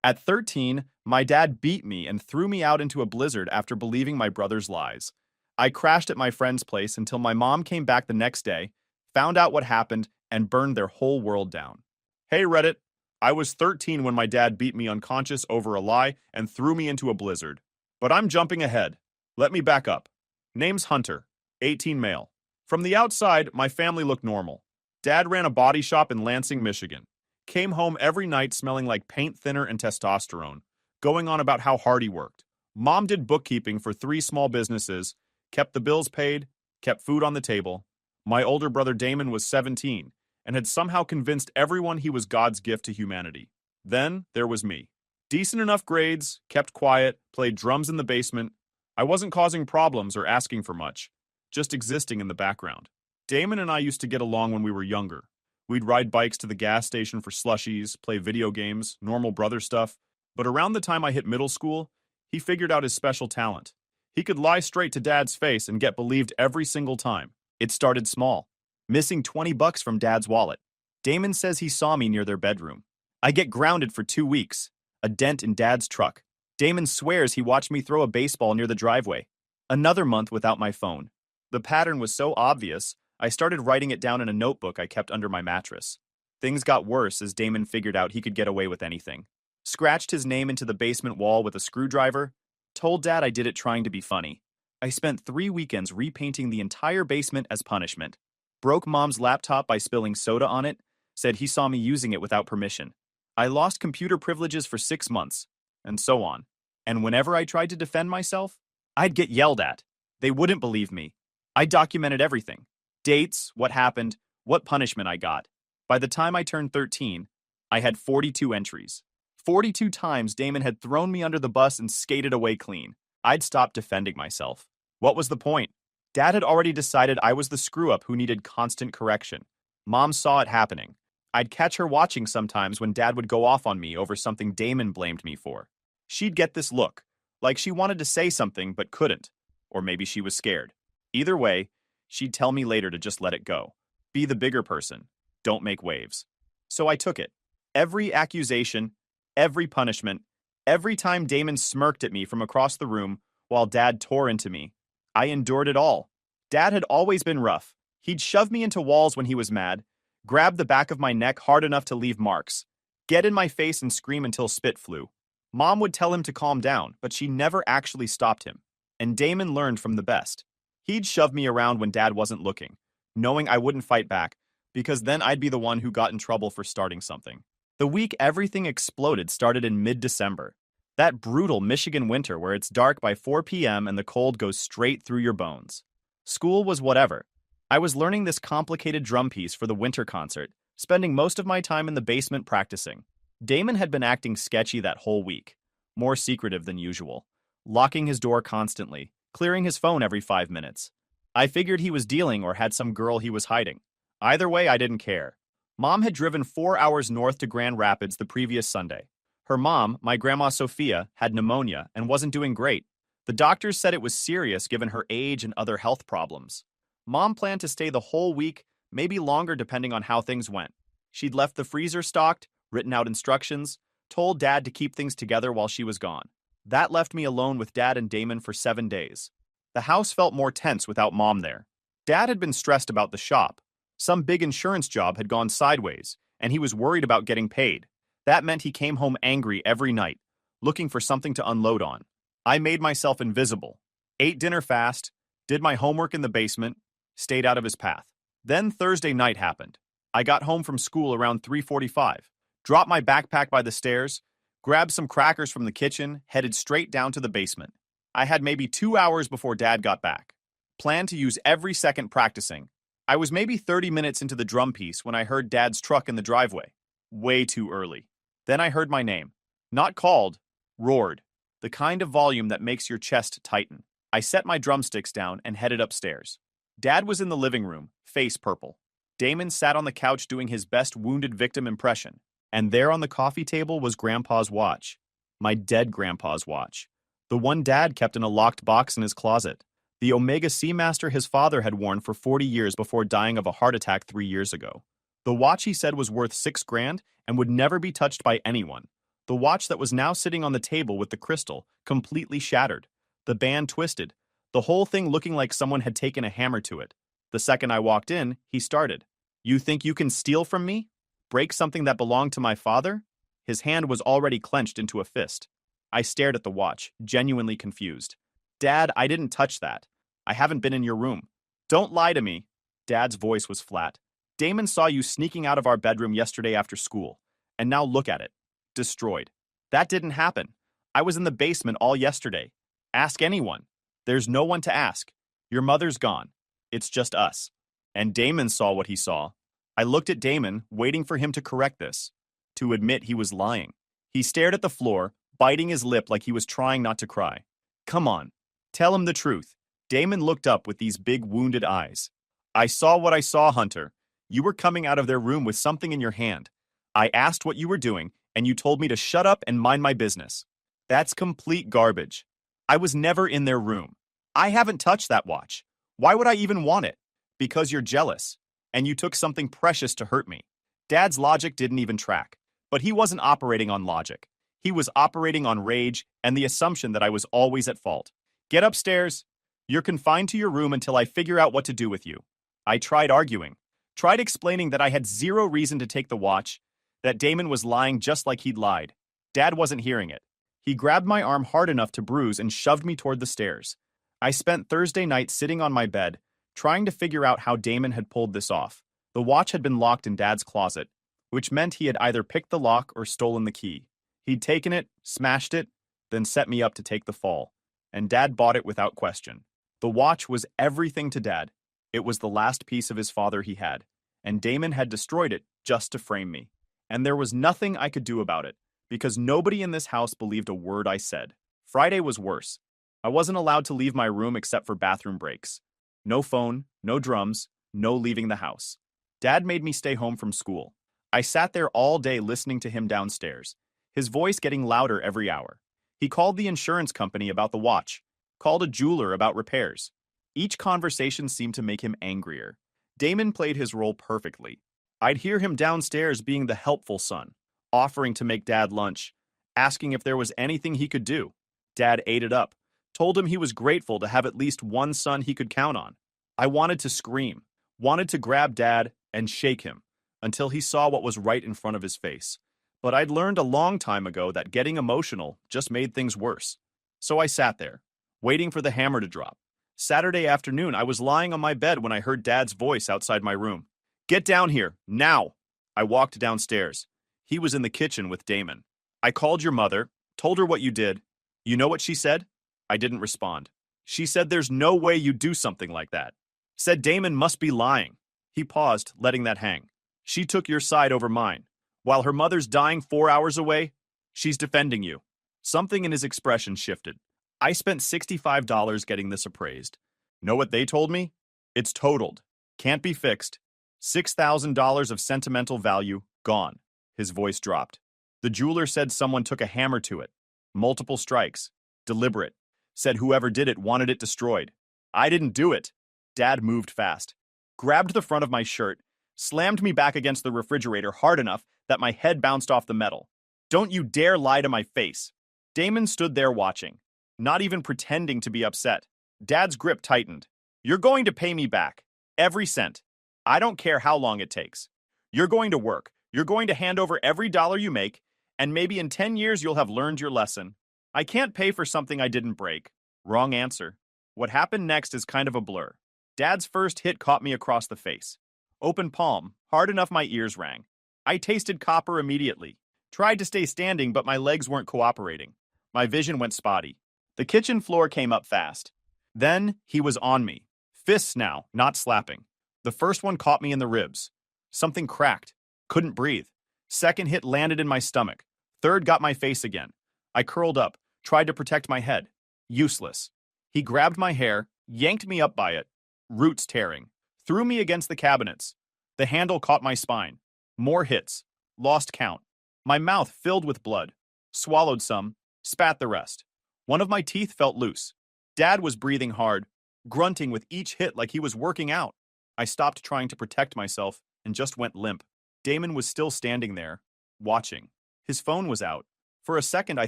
At 13, my dad beat me and threw me out into a blizzard after believing my brother's lies. I crashed at my friend's place until my mom came back the next day, found out what happened, and burned their whole world down. Hey Reddit, I was 13 when my dad beat me unconscious over a lie and threw me into a blizzard. But I'm jumping ahead. Let me back up. Name's Hunter, 18 male. From the outside, my family looked normal. Dad ran a body shop in Lansing, Michigan. Came home every night smelling like paint thinner and testosterone, going on about how hard he worked. Mom did bookkeeping for 3 small businesses, kept the bills paid, kept food on the table. My older brother Damon was 17 and had somehow convinced everyone he was God's gift to humanity. Then there was me. Decent enough grades, kept quiet, played drums in the basement. I wasn't causing problems or asking for much, just existing in the background. Damon and I used to get along when we were younger. We'd ride bikes to the gas station for slushies, play video games, normal brother stuff. But around the time I hit middle school, he figured out his special talent. He could lie straight to Dad's face and get believed every single time. It started small, missing $20 from Dad's wallet. Damon says he saw me near their bedroom. I get grounded for 2 weeks, a dent in Dad's truck. Damon swears he watched me throw a baseball near the driveway. Another month without my phone. The pattern was so obvious, I started writing it down in a notebook I kept under my mattress. Things got worse as Damon figured out he could get away with anything. Scratched his name into the basement wall with a screwdriver, told Dad I did it trying to be funny. I spent 3 weekends repainting the entire basement as punishment. Broke Mom's laptop by spilling soda on it, said he saw me using it without permission. I lost computer privileges for 6 months, and so on. And whenever I tried to defend myself, I'd get yelled at. They wouldn't believe me. I documented everything. Dates, what happened, what punishment I got. By the time I turned 13, I had 42 entries. 42 times Damon had thrown me under the bus and skated away clean. I'd stopped defending myself. What was the point? Dad had already decided I was the screw-up who needed constant correction. Mom saw it happening. I'd catch her watching sometimes when Dad would go off on me over something Damon blamed me for. She'd get this look, like she wanted to say something but couldn't. Or maybe she was scared. Either way, she'd tell me later to just let it go. Be the bigger person. Don't make waves. So I took it. Every accusation, every punishment, every time Damon smirked at me from across the room while Dad tore into me. I endured it all. Dad had always been rough. He'd shove me into walls when he was mad, grab the back of my neck hard enough to leave marks, get in my face and scream until spit flew. Mom would tell him to calm down, but she never actually stopped him. And Damon learned from the best. He'd shove me around when Dad wasn't looking, knowing I wouldn't fight back, because then I'd be the one who got in trouble for starting something. The week everything exploded started in mid-December. That brutal Michigan winter where it's dark by 4 p.m. and the cold goes straight through your bones. School was whatever. I was learning this complicated drum piece for the winter concert, spending most of my time in the basement practicing. Damon had been acting sketchy that whole week, more secretive than usual, locking his door constantly, clearing his phone every 5 minutes. I figured he was dealing or had some girl he was hiding. Either way, I didn't care. Mom had driven 4 hours north to Grand Rapids the previous Sunday. Her mom, my grandma Sophia, had pneumonia and wasn't doing great. The doctors said it was serious given her age and other health problems. Mom planned to stay the whole week, maybe longer depending on how things went. She'd left the freezer stocked, written out instructions, told Dad to keep things together while she was gone. That left me alone with Dad and Damon for 7 days. The house felt more tense without Mom there. Dad had been stressed about the shop. Some big insurance job had gone sideways, and he was worried about getting paid. That meant he came home angry every night, looking for something to unload on. I made myself invisible, ate dinner fast, did my homework in the basement, stayed out of his path. Then Thursday night happened. I got home from school around 3:45, dropped my backpack by the stairs, grabbed some crackers from the kitchen, headed straight down to the basement. I had maybe 2 hours before Dad got back. Planned to use every second practicing. I was maybe 30 minutes into the drum piece when I heard Dad's truck in the driveway. Way too early. Then I heard my name. Not called, roared. The kind of volume that makes your chest tighten. I set my drumsticks down and headed upstairs. Dad was in the living room, face purple. Damon sat on the couch doing his best wounded victim impression. And there on the coffee table was Grandpa's watch. My dead Grandpa's watch. The one Dad kept in a locked box in his closet. The Omega Seamaster his father had worn for 40 years before dying of a heart attack 3 years ago. The watch he said was worth $6 grand and would never be touched by anyone. The watch that was now sitting on the table with the crystal, completely shattered. The band twisted, the whole thing looking like someone had taken a hammer to it. The second I walked in, he started. You think you can steal from me? Break something that belonged to my father? His hand was already clenched into a fist. I stared at the watch, genuinely confused. Dad, I didn't touch that. I haven't been in your room. Don't lie to me. Dad's voice was flat. Damon saw you sneaking out of our bedroom yesterday after school. And now look at it. Destroyed. That didn't happen. I was in the basement all yesterday. Ask anyone. There's no one to ask. Your mother's gone. It's just us. And Damon saw what he saw. I looked at Damon, waiting for him to correct this, to admit he was lying. He stared at the floor, biting his lip like he was trying not to cry. Come on, tell him the truth. Damon looked up with these big wounded eyes. I saw what I saw, Hunter. You were coming out of their room with something in your hand. I asked what you were doing, and you told me to shut up and mind my business. That's complete garbage. I was never in their room. I haven't touched that watch. Why would I even want it? Because you're jealous, and you took something precious to hurt me. Dad's logic didn't even track, but he wasn't operating on logic. He was operating on rage and the assumption that I was always at fault. Get upstairs. You're confined to your room until I figure out what to do with you. I tried arguing, tried explaining that I had zero reason to take the watch, that Damon was lying just like he'd lied. Dad wasn't hearing it. He grabbed my arm hard enough to bruise and shoved me toward the stairs. I spent Thursday night sitting on my bed, trying to figure out how Damon had pulled this off. The watch had been locked in Dad's closet, which meant he had either picked the lock or stolen the key. He'd taken it, smashed it, then set me up to take the fall. And Dad bought it without question. The watch was everything to Dad. It was the last piece of his father he had, and Damon had destroyed it just to frame me. And there was nothing I could do about it, because nobody in this house believed a word I said. Friday was worse. I wasn't allowed to leave my room except for bathroom breaks. No phone, no drums, no leaving the house. Dad made me stay home from school. I sat there all day listening to him downstairs, his voice getting louder every hour. He called the insurance company about the watch, called a jeweler about repairs. Each conversation seemed to make him angrier. Damon played his role perfectly. I'd hear him downstairs being the helpful son, offering to make Dad lunch, asking if there was anything he could do. Dad ate it up, told him he was grateful to have at least one son he could count on. I wanted to scream, wanted to grab Dad and shake him, until he saw what was right in front of his face. But I'd learned a long time ago that getting emotional just made things worse. So I sat there, waiting for the hammer to drop. Saturday afternoon, I was lying on my bed when I heard Dad's voice outside my room. Get down here, now! I walked downstairs. He was in the kitchen with Damon. I called your mother, told her what you did. You know what she said? I didn't respond. She said there's no way you'd do something like that. Said Damon must be lying. He paused, letting that hang. She took your side over mine. While her mother's dying 4 hours away, she's defending you. Something in his expression shifted. I spent $65 getting this appraised. Know what they told me? It's totaled. Can't be fixed. $6,000 of sentimental value, gone. His voice dropped. The jeweler said someone took a hammer to it. Multiple strikes. Deliberate. Said whoever did it wanted it destroyed. I didn't do it. Dad moved fast. Grabbed the front of my shirt, slammed me back against the refrigerator hard enough that my head bounced off the metal. Don't you dare lie to my face. Damon stood there watching, not even pretending to be upset. Dad's grip tightened. You're going to pay me back. Every cent. I don't care how long it takes. You're going to work. You're going to hand over every dollar you make, and maybe in 10 years you'll have learned your lesson. I can't pay for something I didn't break. Wrong answer. What happened next is kind of a blur. Dad's first hit caught me across the face. Open palm, hard enough my ears rang. I tasted copper immediately. Tried to stay standing, but my legs weren't cooperating. My vision went spotty. The kitchen floor came up fast. Then he was on me. Fists now, not slapping. The first one caught me in the ribs. Something cracked. Couldn't breathe. Second hit landed in my stomach. Third got my face again. I curled up, tried to protect my head. Useless. He grabbed my hair, yanked me up by it, roots tearing, threw me against the cabinets. The handle caught my spine. More hits. Lost count. My mouth filled with blood. Swallowed some, spat the rest. One of my teeth felt loose. Dad was breathing hard, grunting with each hit like he was working out. I stopped trying to protect myself and just went limp. Damon was still standing there, watching. His phone was out. For a second, I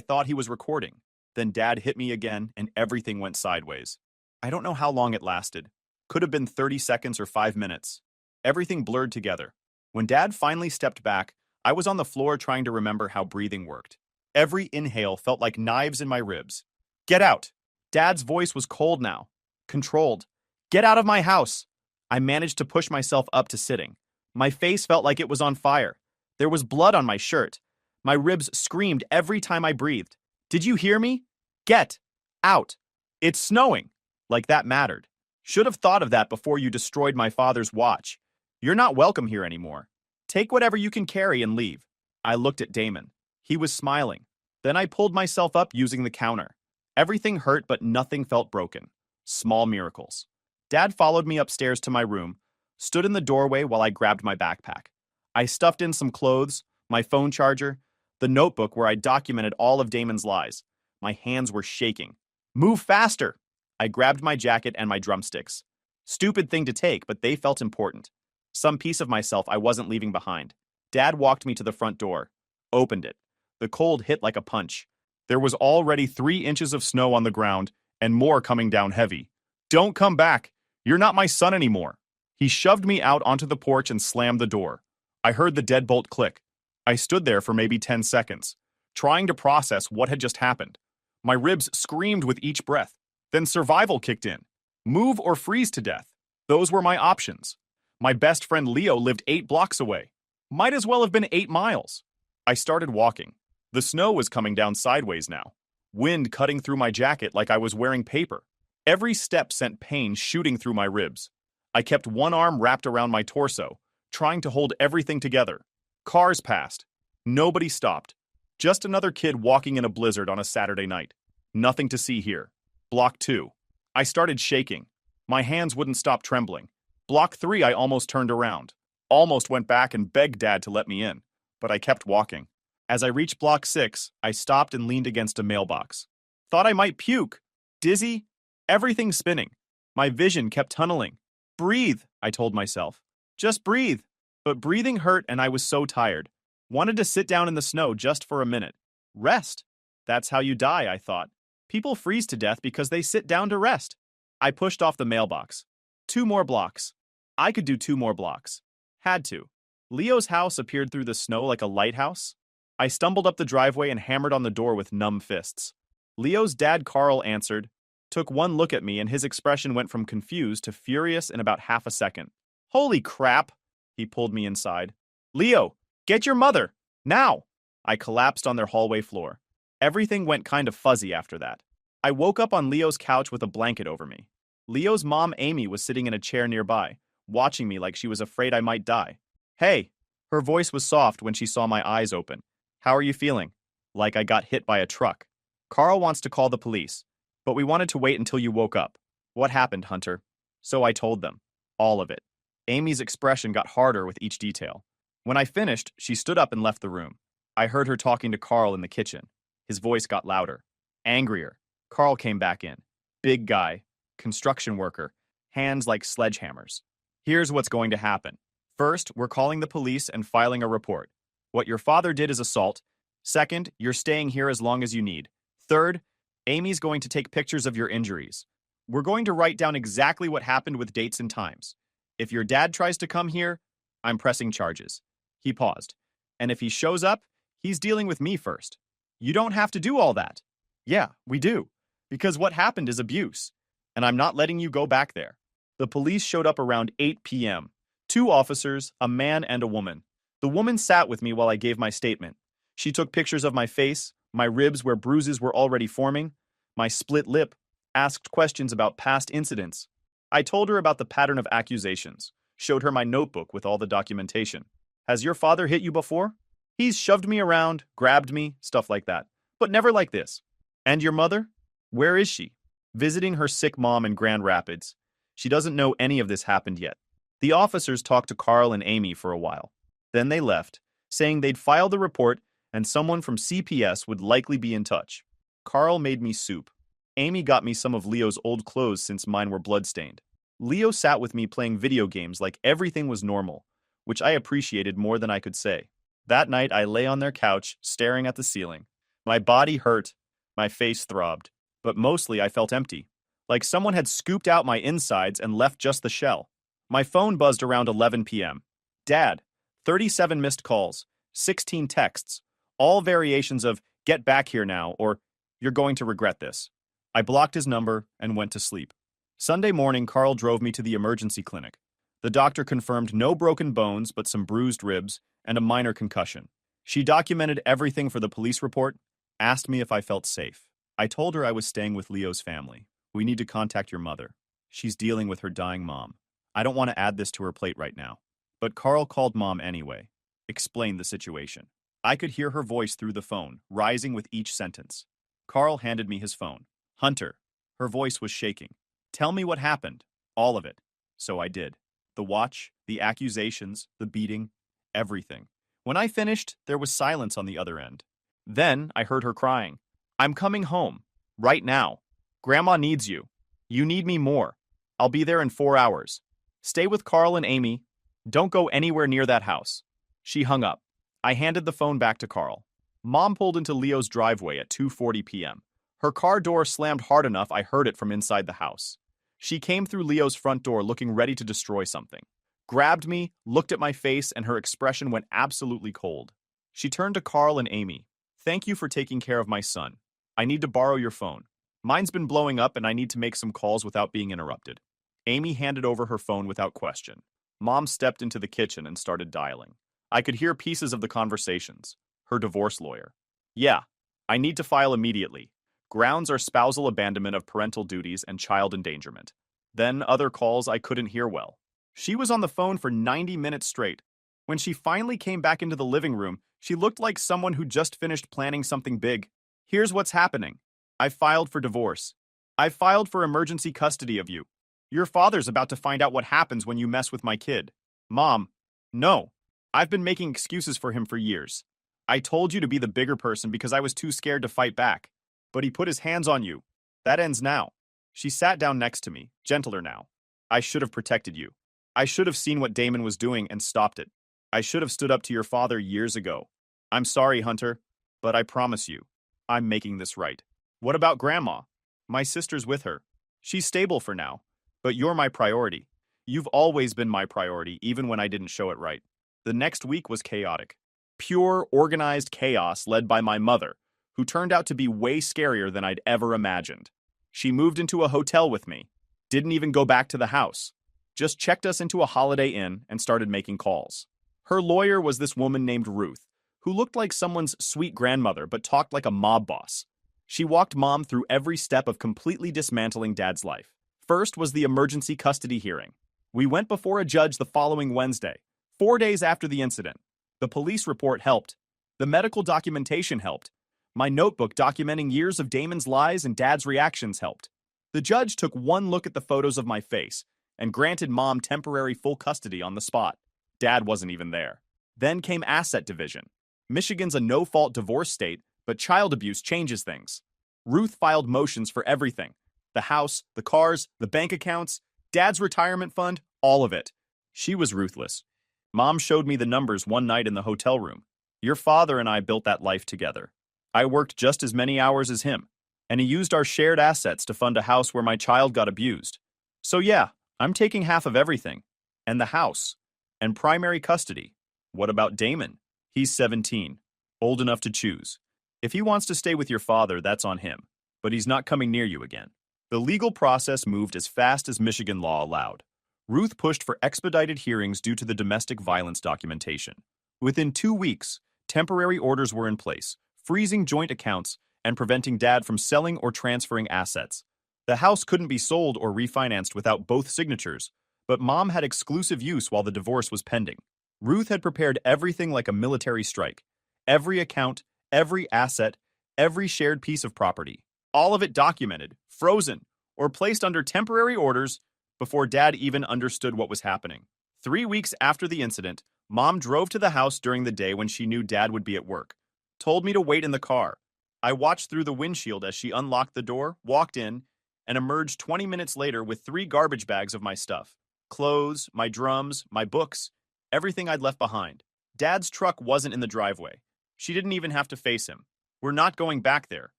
thought he was recording. Then Dad hit me again, and everything went sideways. I don't know how long it lasted. Could have been 30 seconds or 5 minutes. Everything blurred together. When Dad finally stepped back, I was on the floor trying to remember how breathing worked. Every inhale felt like knives in my ribs. Get out! Dad's voice was cold now. Controlled. Get out of my house! I managed to push myself up to sitting. My face felt like it was on fire. There was blood on my shirt. My ribs screamed every time I breathed. Did you hear me? Get out! It's snowing! Like that mattered. Should have thought of that before you destroyed my father's watch. You're not welcome here anymore. Take whatever you can carry and leave. I looked at Damon. He was smiling. Then I pulled myself up using the counter. Everything hurt, but nothing felt broken. Small miracles. Dad followed me upstairs to my room, stood in the doorway while I grabbed my backpack. I stuffed in some clothes, my phone charger, the notebook where I documented all of Damon's lies. My hands were shaking. Move faster! I grabbed my jacket and my drumsticks. Stupid thing to take, but they felt important. Some piece of myself I wasn't leaving behind. Dad walked me to the front door, opened it. The cold hit like a punch. There was already 3 inches of snow on the ground and more coming down heavy. Don't come back. You're not my son anymore. He shoved me out onto the porch and slammed the door. I heard the deadbolt click. I stood there for maybe 10 seconds, trying to process what had just happened. My ribs screamed with each breath. Then survival kicked in. Move or freeze to death. Those were my options. My best friend Leo lived 8 blocks away. Might as well have been 8 miles. I started walking. The snow was coming down sideways now. Wind cutting through my jacket like I was wearing paper. Every step sent pain shooting through my ribs. I kept one arm wrapped around my torso, trying to hold everything together. Cars passed. Nobody stopped. Just another kid walking in a blizzard on a Saturday night. Nothing to see here. Block 2. I started shaking. My hands wouldn't stop trembling. Block 3, I almost turned around. Almost went back and begged Dad to let me in. But I kept walking. As I reached Block 6, I stopped and leaned against a mailbox. Thought I might puke. Dizzy. Everything spinning. My vision kept tunneling. Breathe, I told myself. Just breathe. But breathing hurt and I was so tired. Wanted to sit down in the snow just for a minute. Rest. That's how you die, I thought. People freeze to death because they sit down to rest. I pushed off the mailbox. 2 more blocks. I could do 2 more blocks. Had to. Leo's house appeared through the snow like a lighthouse. I stumbled up the driveway and hammered on the door with numb fists. Leo's dad, Carl, answered, took one look at me, and his expression went from confused to furious in about half a second. Holy crap! He pulled me inside. Leo, get your mother! Now! I collapsed on their hallway floor. Everything went kind of fuzzy after that. I woke up on Leo's couch with a blanket over me. Leo's mom, Amy, was sitting in a chair nearby, watching me like she was afraid I might die. Hey! Her voice was soft when she saw my eyes open. How are you feeling? Like I got hit by a truck. Carl wants to call the police, but we wanted to wait until you woke up. What happened, Hunter? So I told them. All of it. Amy's expression got harder with each detail. When I finished, she stood up and left the room. I heard her talking to Carl in the kitchen. His voice got louder. Angrier. Carl came back in. Big guy. Construction worker. Hands like sledgehammers. Here's what's going to happen. First, we're calling the police and filing a report. What your father did is assault. Second, you're staying here as long as you need. Third, Amy's going to take pictures of your injuries. We're going to write down exactly what happened with dates and times. If your dad tries to come here, I'm pressing charges. He paused. And if he shows up, he's dealing with me first. You don't have to do all that. Yeah, we do. Because what happened is abuse. And I'm not letting you go back there. The police showed up around 8 p.m. 2 officers, a man and a woman. The woman sat with me while I gave my statement. She took pictures of my face, my ribs where bruises were already forming, my split lip, asked questions about past incidents. I told her about the pattern of accusations, showed her my notebook with all the documentation. Has your father hit you before? He's shoved me around, grabbed me, stuff like that. But never like this. And your mother? Where is she? Visiting her sick mom in Grand Rapids. She doesn't know any of this happened yet. The officers talked to Carl and Amy for a while. Then they left, saying they'd file the report and someone from CPS would likely be in touch. Carl made me soup. Amy got me some of Leo's old clothes since mine were bloodstained. Leo sat with me playing video games like everything was normal, which I appreciated more than I could say. That night, I lay on their couch, staring at the ceiling. My body hurt, my face throbbed, but mostly I felt empty, like someone had scooped out my insides and left just the shell. My phone buzzed around 11 p.m. Dad, 37 missed calls, 16 texts, all variations of "get back here now" or "you're going to regret this." I blocked his number and went to sleep. Sunday morning, Carl drove me to the emergency clinic. The doctor confirmed no broken bones but some bruised ribs and a minor concussion. She documented everything for the police report, asked me if I felt safe. I told her I was staying with Leo's family. We need to contact your mother. She's dealing with her dying mom. I don't want to add this to her plate right now. But Carl called Mom anyway, explained the situation. I could hear her voice through the phone, rising with each sentence. Carl handed me his phone. Hunter. Her voice was shaking. Tell me what happened. All of it. So I did. The watch, the accusations, the beating, everything. When I finished, there was silence on the other end. Then I heard her crying. I'm coming home. Right now. Grandma needs you. You need me more. I'll be there in 4 hours. Stay with Carl and Amy. Don't go anywhere near that house. She hung up. I handed the phone back to Carl. Mom pulled into Leo's driveway at 2:40 p.m. Her car door slammed hard enough I heard it from inside the house. She came through Leo's front door looking ready to destroy something. Grabbed me, looked at my face, and her expression went absolutely cold. She turned to Carl and Amy. Thank you for taking care of my son. I need to borrow your phone. Mine's been blowing up and I need to make some calls without being interrupted. Amy handed over her phone without question. Mom stepped into the kitchen and started dialing. I could hear pieces of the conversations. Her divorce lawyer. Yeah, I need to file immediately. Grounds are spousal abandonment of parental duties and child endangerment. Then other calls I couldn't hear well. She was on the phone for 90 minutes straight. When she finally came back into the living room, she looked like someone who just finished planning something big. Here's what's happening. I filed for divorce. I filed for emergency custody of you. Your father's about to find out what happens when you mess with my kid. Mom, no. I've been making excuses for him for years. I told you to be the bigger person because I was too scared to fight back. But he put his hands on you. That ends now. She sat down next to me, gentler now. I should have protected you. I should have seen what Damon was doing and stopped it. I should have stood up to your father years ago. I'm sorry, Hunter, but I promise you, I'm making this right. What about Grandma? My sister's with her. She's stable for now, but you're my priority. You've always been my priority, even when I didn't show it right. The next week was chaotic. Pure, organized chaos led by my mother, who turned out to be way scarier than I'd ever imagined. She moved into a hotel with me, didn't even go back to the house, just checked us into a Holiday Inn and started making calls. Her lawyer was this woman named Ruth, who looked like someone's sweet grandmother but talked like a mob boss. She walked Mom through every step of completely dismantling Dad's life. First was the emergency custody hearing. We went before a judge the following Wednesday, 4 days after the incident. The police report helped. The medical documentation helped. My notebook documenting years of Damon's lies and Dad's reactions helped. The judge took one look at the photos of my face and granted Mom temporary full custody on the spot. Dad wasn't even there. Then came asset division. Michigan's a no-fault divorce state, but child abuse changes things. Ruth filed motions for everything. The house, the cars, the bank accounts, Dad's retirement fund, all of it. She was ruthless. Mom showed me the numbers one night in the hotel room. Your father and I built that life together. I worked just as many hours as him, and he used our shared assets to fund a house where my child got abused. So yeah, I'm taking half of everything. And the house. And primary custody. What about Damon? He's 17, old enough to choose. If he wants to stay with your father, that's on him. But he's not coming near you again. The legal process moved as fast as Michigan law allowed. Ruth pushed for expedited hearings due to the domestic violence documentation. Within 2 weeks, temporary orders were in place, freezing joint accounts and preventing Dad from selling or transferring assets. The house couldn't be sold or refinanced without both signatures, but Mom had exclusive use while the divorce was pending. Ruth had prepared everything like a military strike. Every account, every asset, every shared piece of property. All of it documented, frozen, or placed under temporary orders before Dad even understood what was happening. 3 weeks after the incident, Mom drove to the house during the day when she knew Dad would be at work. Told me to wait in the car. I watched through the windshield as she unlocked the door, walked in, and emerged 20 minutes later with 3 garbage bags of my stuff. Clothes, my drums, my books, everything I'd left behind. Dad's truck wasn't in the driveway. She didn't even have to face him. We're not going back there.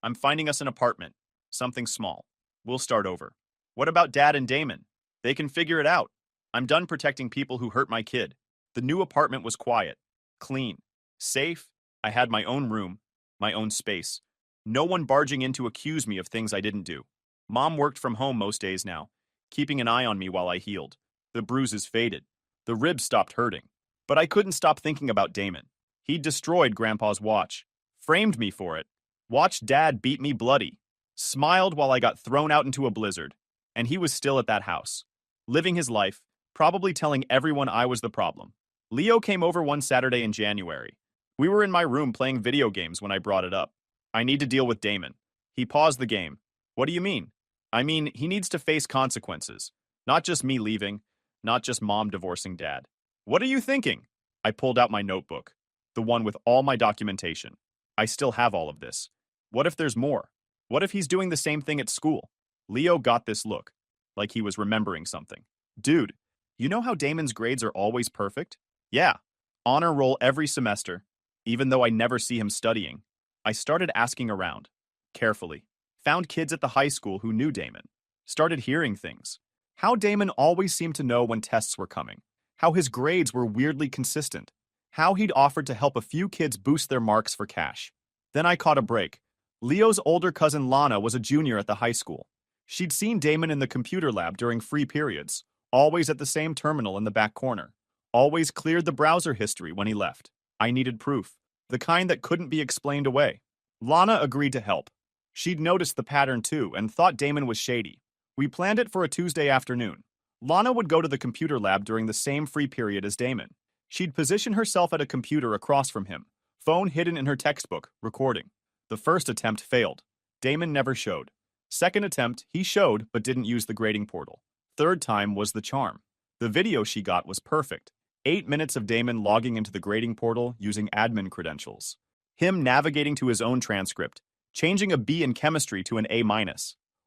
I'm finding us an apartment. Something small. We'll start over. What about Dad and Damon? They can figure it out. I'm done protecting people who hurt my kid. The new apartment was quiet, clean, safe. I had my own room, my own space. No one barging in to accuse me of things I didn't do. Mom worked from home most days now, keeping an eye on me while I healed. The bruises faded. The ribs stopped hurting. But I couldn't stop thinking about Damon. He'd destroyed Grandpa's watch, framed me for it, watched Dad beat me bloody, smiled while I got thrown out into a blizzard, and he was still at that house, living his life, probably telling everyone I was the problem. Leo came over one Saturday in January. We were in my room playing video games when I brought it up. I need to deal with Damon. He paused the game. What do you mean? I mean, he needs to face consequences. Not just me leaving, not just Mom divorcing Dad. What are you thinking? I pulled out my notebook, the one with all my documentation. I still have all of this. What if there's more? What if he's doing the same thing at school? Leo got this look, like he was remembering something. Dude, you know how Damon's grades are always perfect? Yeah, honor roll every semester, even though I never see him studying. I started asking around, carefully. Found kids at the high school who knew Damon. Started hearing things. How Damon always seemed to know when tests were coming. How his grades were weirdly consistent. How he'd offered to help a few kids boost their marks for cash. Then I caught a break. Leo's older cousin Lana was a junior at the high school. She'd seen Damon in the computer lab during free periods, always at the same terminal in the back corner. Always cleared the browser history when he left. I needed proof, the kind that couldn't be explained away. Lana agreed to help. She'd noticed the pattern too and thought Damon was shady. We planned it for a Tuesday afternoon. Lana would go to the computer lab during the same free period as Damon. She'd position herself at a computer across from him, phone hidden in her textbook, recording. The first attempt failed. Damon never showed. Second attempt, he showed but didn't use the grading portal. Third time was the charm. The video she got was perfect. 8 minutes of Damon logging into the grading portal using admin credentials. Him navigating to his own transcript, changing a B in chemistry to an A-,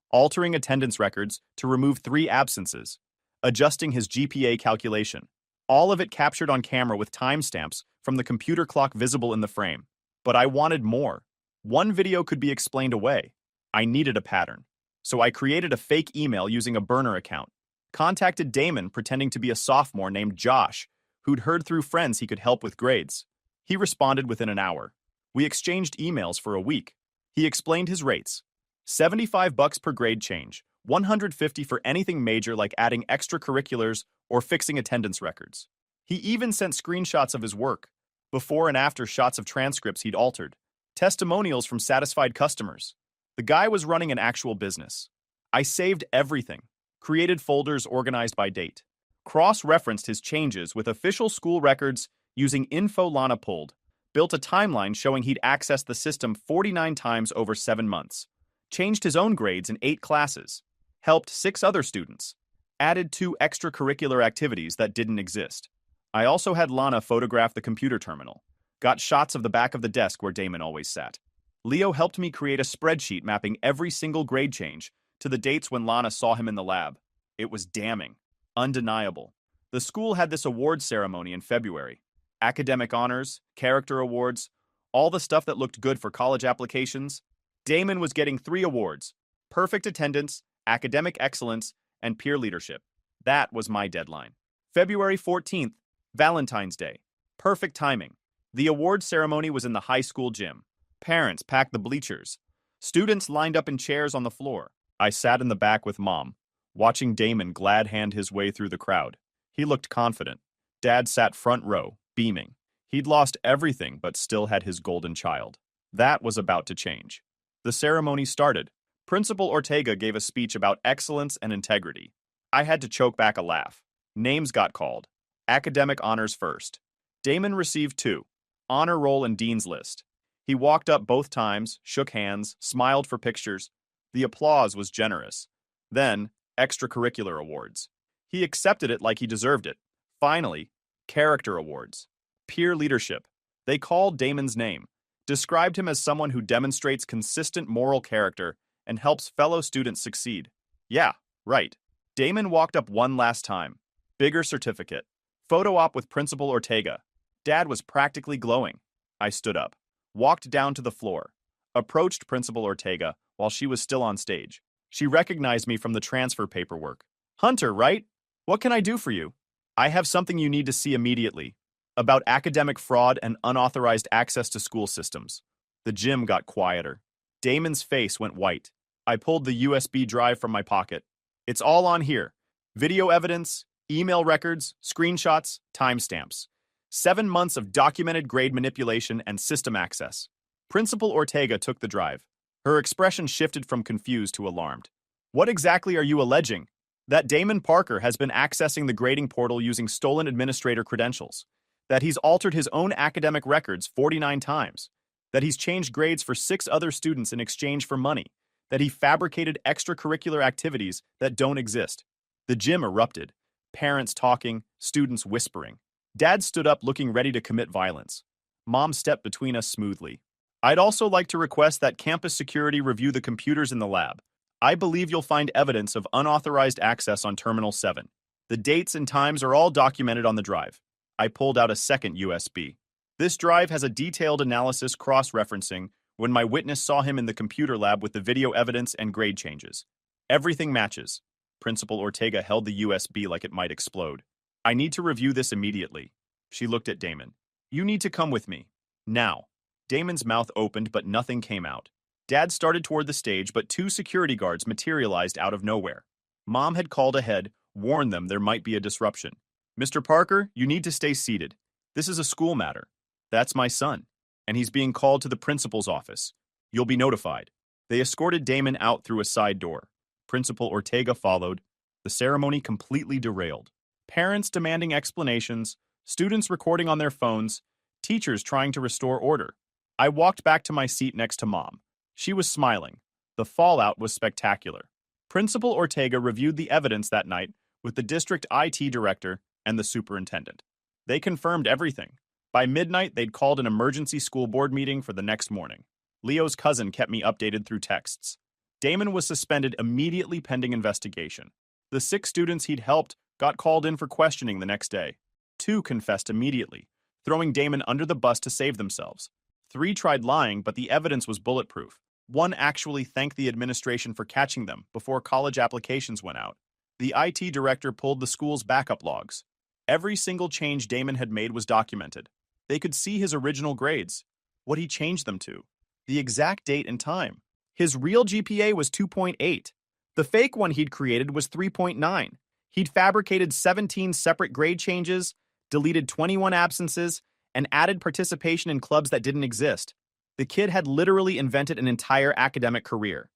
altering attendance records to remove 3 absences, adjusting his GPA calculation. All of it captured on camera with timestamps from the computer clock visible in the frame. But I wanted more. One video could be explained away. I needed a pattern. So I created a fake email using a burner account. Contacted Damon pretending to be a sophomore named Josh, who'd heard through friends he could help with grades. He responded within an hour. We exchanged emails for a week. He explained his rates. $75 per grade change, $150 for anything major like adding extracurriculars or fixing attendance records. He even sent screenshots of his work, before and after shots of transcripts he'd altered, testimonials from satisfied customers. The guy was running an actual business. I saved everything, created folders organized by date, cross-referenced his changes with official school records using info Lana pulled, built a timeline showing he'd accessed the system 49 times over 7 months, changed his own grades in 8 classes, helped 6 other students, added 2 extracurricular activities that didn't exist. I also had Lana photograph the computer terminal, got shots of the back of the desk where Damon always sat. Leo helped me create a spreadsheet mapping every single grade change to the dates when Lana saw him in the lab. It was damning, undeniable. The school had this awards ceremony in February. Academic honors, character awards, all the stuff that looked good for college applications. Damon was getting 3 awards: perfect attendance, academic excellence, and peer leadership. That was my deadline. February 14th, Valentine's Day. Perfect timing. The award ceremony was in the high school gym. Parents packed the bleachers. Students lined up in chairs on the floor. I sat in the back with Mom, watching Damon glad-hand his way through the crowd. He looked confident. Dad sat front row, beaming. He'd lost everything but still had his golden child. That was about to change. The ceremony started. Principal Ortega gave a speech about excellence and integrity. I had to choke back a laugh. Names got called. Academic honors first. Damon received 2. Honor roll and dean's list. He walked up both times, shook hands, smiled for pictures. The applause was generous. Then, extracurricular awards. He accepted it like he deserved it. Finally, character awards. Peer leadership. They called Damon's name, described him as someone who demonstrates consistent moral character and helps fellow students succeed. Yeah, right. Damon walked up one last time. Bigger certificate. Photo op with Principal Ortega. Dad was practically glowing. I stood up. walked down to the floor, approached Principal Ortega while she was still on stage. She recognized me from the transfer paperwork. Hunter, right? What can I do for you? I have something you need to see immediately. About academic fraud and unauthorized access to school systems. The gym got quieter. Damon's face went white. I pulled the USB drive from my pocket. It's all on here. Video evidence, email records, screenshots, timestamps. 7 months of documented grade manipulation and system access. Principal Ortega took the drive. Her expression shifted from confused to alarmed. What exactly are you alleging? That Damon Parker has been accessing the grading portal using stolen administrator credentials. That he's altered his own academic records 49 times. That he's changed grades for 6 other students in exchange for money. That he fabricated extracurricular activities that don't exist. The gym erupted. Parents talking, students whispering. Dad stood up looking ready to commit violence. Mom stepped between us smoothly. I'd also like to request that campus security review the computers in the lab. I believe you'll find evidence of unauthorized access on Terminal 7. The dates and times are all documented on the drive. I pulled out a second USB. This drive has a detailed analysis cross-referencing when my witness saw him in the computer lab with the video evidence and grade changes. Everything matches. Principal Ortega held the USB like it might explode. I need to review this immediately. She looked at Damon. You need to come with me. Now. Damon's mouth opened, but nothing came out. Dad started toward the stage, but 2 security guards materialized out of nowhere. Mom had called ahead, warned them there might be a disruption. Mr. Parker, you need to stay seated. This is a school matter. That's my son, and he's being called to the principal's office. You'll be notified. They escorted Damon out through a side door. Principal Ortega followed. The ceremony completely derailed. Parents demanding explanations, students recording on their phones, teachers trying to restore order. I walked back to my seat next to Mom. She was smiling. The fallout was spectacular. Principal Ortega reviewed the evidence that night with the district IT director and the superintendent. They confirmed everything. By midnight, they'd called an emergency school board meeting for the next morning. Leo's cousin kept me updated through texts. Damon was suspended immediately pending investigation. The 6 students he'd helped got called in for questioning the next day. 2 confessed immediately, throwing Damon under the bus to save themselves. 3 tried lying, but the evidence was bulletproof. 1 actually thanked the administration for catching them before college applications went out. The IT director pulled the school's backup logs. Every single change Damon had made was documented. They could see his original grades, what he changed them to, the exact date and time. His real GPA was 2.8. The fake one he'd created was 3.9. He'd fabricated 17 separate grade changes, deleted 21 absences, and added participation in clubs that didn't exist. The kid had literally invented an entire academic career.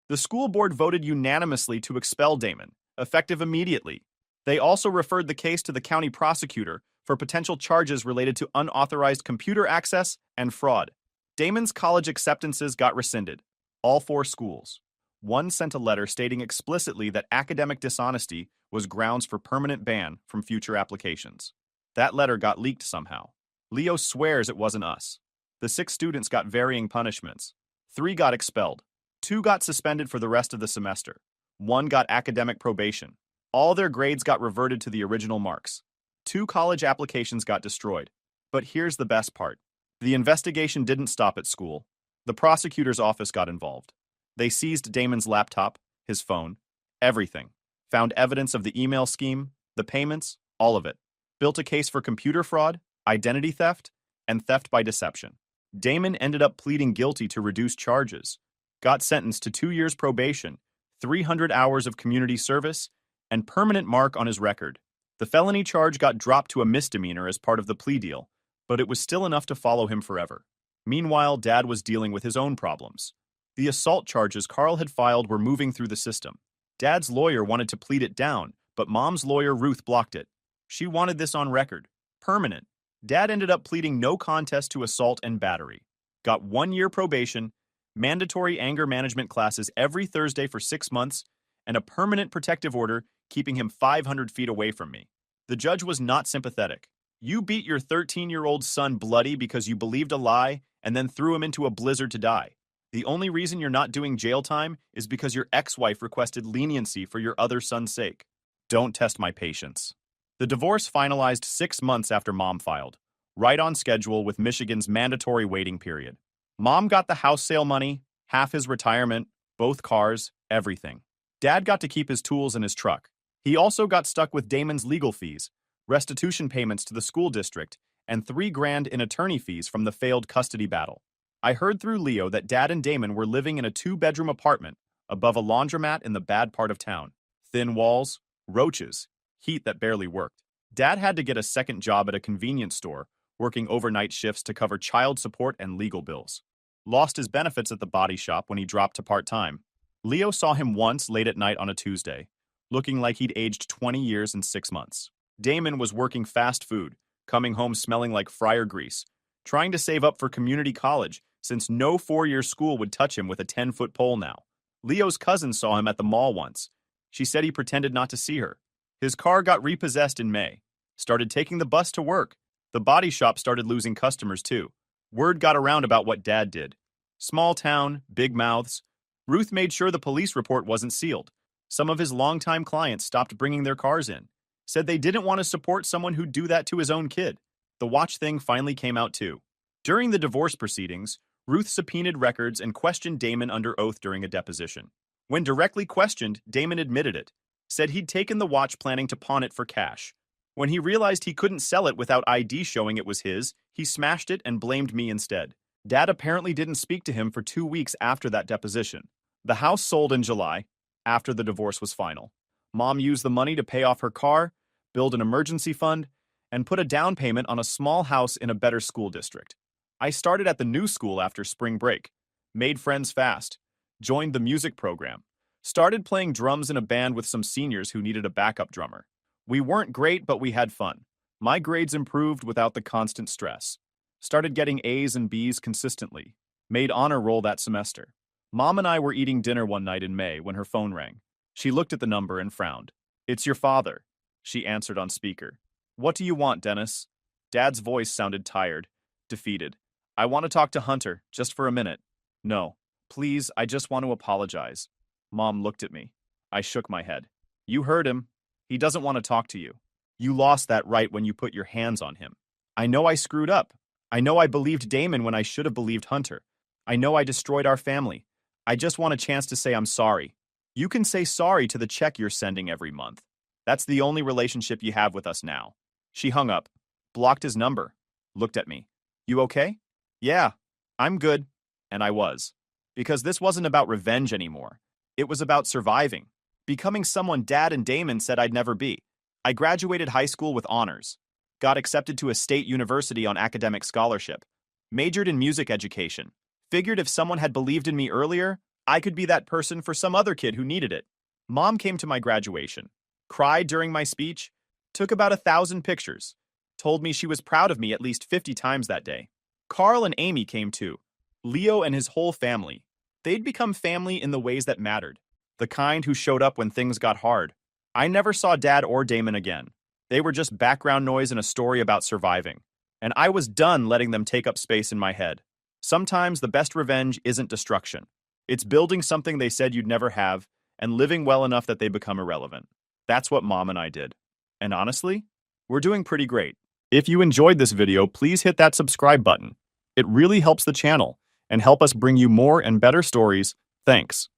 The school board voted unanimously to expel Damon, effective immediately. They also referred the case to the county prosecutor for potential charges related to unauthorized computer access and fraud. Damon's college acceptances got rescinded. All 4 schools. 1 sent a letter stating explicitly that academic dishonesty was grounds for permanent ban from future applications. That letter got leaked somehow. Leo swears it wasn't us. The 6 students got varying punishments. 3 got expelled. 2 got suspended for the rest of the semester. 1 got academic probation. All their grades got reverted to the original marks. 2 college applications got destroyed. But here's the best part. The investigation didn't stop at school. The prosecutor's office got involved. They seized Damon's laptop, his phone, everything. Found evidence of the email scheme, the payments, all of it. Built a case for computer fraud, identity theft, and theft by deception. Damon ended up pleading guilty to reduced charges, got sentenced to 2 years probation, 300 hours of community service, and permanent mark on his record. The felony charge got dropped to a misdemeanor as part of the plea deal, but it was still enough to follow him forever. Meanwhile, Dad was dealing with his own problems. The assault charges Carl had filed were moving through the system. Dad's lawyer wanted to plead it down, but Mom's lawyer Ruth blocked it. She wanted this on record. Permanent. Dad ended up pleading no contest to assault and battery. Got 1 year probation, mandatory anger management classes every Thursday for 6 months, and a permanent protective order keeping him 500 feet away from me. The judge was not sympathetic. You beat your 13-year-old son bloody because you believed a lie and then threw him into a blizzard to die. The only reason you're not doing jail time is because your ex-wife requested leniency for your other son's sake. Don't test my patience. The divorce finalized 6 months after Mom filed, right on schedule with Michigan's mandatory waiting period. Mom got the house sale money, half his retirement, both cars, everything. Dad got to keep his tools and his truck. He also got stuck with Damon's legal fees, restitution payments to the school district, and 3 grand in attorney fees from the failed custody battle. I heard through Leo that Dad and Damon were living in a 2-bedroom apartment above a laundromat in the bad part of town. Thin walls, roaches, heat that barely worked. Dad had to get a second job at a convenience store, working overnight shifts to cover child support and legal bills. Lost his benefits at the body shop when he dropped to part-time. Leo saw him once late at night on a Tuesday, looking like he'd aged 20 years and 6 months. Damon was working fast food, coming home smelling like fryer grease, trying to save up for community college since no 4-year school would touch him with a 10-foot pole now. Leo's cousin saw him at the mall once. She said he pretended not to see her. His car got repossessed in May. Started taking the bus to work. The body shop started losing customers too. Word got around about what Dad did. Small town, big mouths. Ruth made sure the police report wasn't sealed. Some of his longtime clients stopped bringing their cars in. Said they didn't want to support someone who'd do that to his own kid. The watch thing finally came out too. During the divorce proceedings, Ruth subpoenaed records and questioned Damon under oath during a deposition. When directly questioned, Damon admitted it. Said he'd taken the watch planning to pawn it for cash. When he realized he couldn't sell it without ID showing it was his, he smashed it and blamed me instead. Dad apparently didn't speak to him for 2 weeks after that deposition. The house sold in July, after the divorce was final. Mom used the money to pay off her car, build an emergency fund, and put a down payment on a small house in a better school district. I started at the new school after spring break, made friends fast, joined the music program, started playing drums in a band with some seniors who needed a backup drummer. We weren't great, but we had fun. My grades improved without the constant stress. Started getting A's and B's consistently. Made honor roll that semester. Mom and I were eating dinner one night in May when her phone rang. She looked at the number and frowned. "It's your father," she answered on speaker. "What do you want, Dennis?" Dad's voice sounded tired, defeated. "I want to talk to Hunter, just for a minute." "No. Please, I just want to apologize." Mom looked at me. I shook my head. "You heard him. He doesn't want to talk to you. You lost that right when you put your hands on him. I know I screwed up. I know I believed Damon when I should have believed Hunter. I know I destroyed our family. I just want a chance to say I'm sorry. You can say sorry to the check you're sending every month. That's the only relationship you have with us now." She hung up, blocked his number, looked at me. "You okay?" "Yeah, I'm good." And I was. Because this wasn't about revenge anymore. It was about surviving. Becoming someone Dad and Damon said I'd never be. I graduated high school with honors. Got accepted to a state university on academic scholarship. Majored in music education. Figured if someone had believed in me earlier, I could be that person for some other kid who needed it. Mom came to my graduation. Cried during my speech. Took about 1,000 pictures. Told me she was proud of me at least 50 times that day. Carl and Amy came too. Leo and his whole family. They'd become family in the ways that mattered. The kind who showed up when things got hard. I never saw Dad or Damon again. They were just background noise in a story about surviving. And I was done letting them take up space in my head. Sometimes the best revenge isn't destruction. It's building something they said you'd never have and living well enough that they become irrelevant. That's what Mom and I did. And honestly, we're doing pretty great. If you enjoyed this video, please hit that subscribe button. It really helps the channel and help us bring you more and better stories. Thanks.